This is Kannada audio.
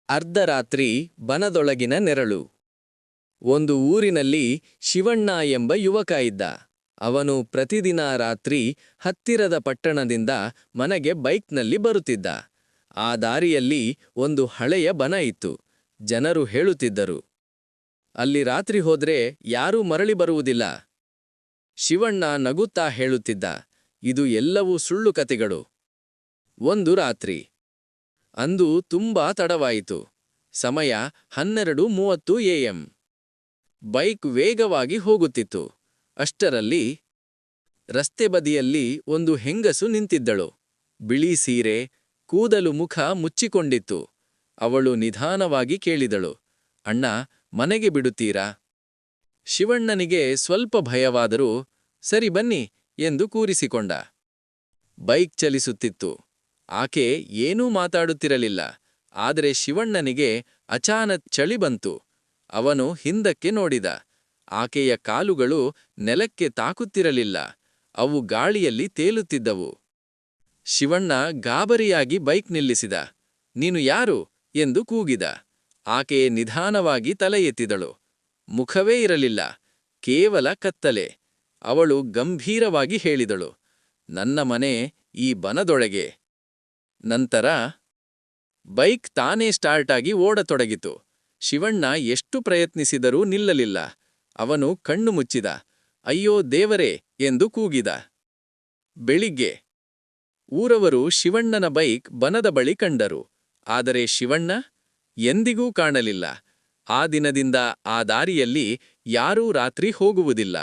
ಅರ್ಧರಾತ್ರಿ ಬನದೊಳಗಿನ ನೆರಳು. ಒಂದು ಊರಿನಲ್ಲಿ ಶಿವಣ್ಣ ಎಂಬ ಯುವಕ ಇದ್ದ. ಅವನು ಪ್ರತಿದಿನ ರಾತ್ರಿ ಹತ್ತಿರದ ಪಟ್ಟಣದಿಂದ ಮನೆಗೆ ಬೈಕ್ನಲ್ಲಿ ಬರುತ್ತಿದ್ದ. ಆ ದಾರಿಯಲ್ಲಿ ಒಂದು ಹಳೆಯ ಬನ ಇತ್ತು. ಜನರು ಹೇಳುತ್ತಿದ್ದರು, ಅಲ್ಲಿ ರಾತ್ರಿ ಹೋದ್ರೆ ಯಾರೂ ಮರಳಿ ಬರುವುದಿಲ್ಲ. ಶಿವಣ್ಣ ನಗುತ್ತಾ ಹೇಳುತ್ತಿದ್ದ, ಇದು ಎಲ್ಲವೂ ಸುಳ್ಳು ಕತೆಗಳು. ಒಂದು ರಾತ್ರಿ, ಅಂದು ತುಂಬಾ ತಡವಾಯಿತು. ಸಮಯ 12:30 AM. ಬೈಕ್ ವೇಗವಾಗಿ ಹೋಗುತ್ತಿತ್ತು. ಅಷ್ಟರಲ್ಲಿ ರಸ್ತೆ ಬದಿಯಲ್ಲಿ ಒಂದು ಹೆಂಗಸು ನಿಂತಿದ್ದಳು. ಬಿಳಿ ಸೀರೆ, ಕೂದಲು ಮುಖ ಮುಚ್ಚಿಕೊಂಡಿತ್ತು. ಅವಳು ನಿಧಾನವಾಗಿ ಕೇಳಿದಳು, ಅಣ್ಣ, ಮನೆಗೆ ಬಿಡುತ್ತೀರಾ? ಶಿವಣ್ಣನಿಗೆ ಸ್ವಲ್ಪ ಭಯವಾದರೂ, ಸರಿ ಬನ್ನಿ ಎಂದು ಕೂರಿಸಿಕೊಂಡ. ಬೈಕ್ ಚಲಿಸುತ್ತಿತ್ತು. ಆಕೆ ಏನೂ ಮಾತಾಡುತ್ತಿರಲಿಲ್ಲ. ಆದರೆ ಶಿವಣ್ಣನಿಗೆ ಅಚಾನಕ್ ಚಳಿ ಬಂತು. ಅವನು ಹಿಂದಕ್ಕೆ ನೋಡಿದ. ಆಕೆಯ ಕಾಲುಗಳು ನೆಲಕ್ಕೆ ತಾಕುತ್ತಿರಲಿಲ್ಲ. ಅವು ಗಾಳಿಯಲ್ಲಿ ತೇಲುತ್ತಿದ್ದವು. ಶಿವಣ್ಣ ಗಾಬರಿಯಾಗಿ ಬೈಕ್ ನಿಲ್ಲಿಸಿದ. ನೀನು ಯಾರು ಎಂದು ಕೂಗಿದ. ಆಕೆ ನಿಧಾನವಾಗಿ ತಲೆ ಎತ್ತಿದಳು. ಮುಖವೇ ಇರಲಿಲ್ಲ, ಕೇವಲ ಕತ್ತಲೆ. ಅವಳು ಗಂಭೀರವಾಗಿ ಹೇಳಿದಳು, ನನ್ನ ಮನೆ ಈ ಬನದೊಳಗೆ. ನಂತರ ಬೈಕ್ ತಾನೇ ಸ್ಟಾರ್ಟ್ ಆಗಿ ಓಡತೊಡಗಿತು. ಶಿವಣ್ಣ ಎಷ್ಟು ಪ್ರಯತ್ನಿಸಿದರೂ ನಿಲ್ಲಲಿಲ್ಲ. ಅವನು ಕಣ್ಣು ಮುಚ್ಚಿದ. ಅಯ್ಯೋ ದೇವರೇ ಎಂದು ಕೂಗಿದ. ಬೆಳಿಗ್ಗೆ ಊರವರು ಶಿವಣ್ಣನ ಬೈಕ್ ಬನದ ಬಳಿ ಕಂಡರು. ಆದರೆ ಶಿವಣ್ಣ ಎಂದಿಗೂ ಕಾಣಲಿಲ್ಲ. ಆ ದಿನದಿಂದ ಆ ದಾರಿಯಲ್ಲಿ ಯಾರೂ ರಾತ್ರಿ ಹೋಗುವುದಿಲ್ಲ.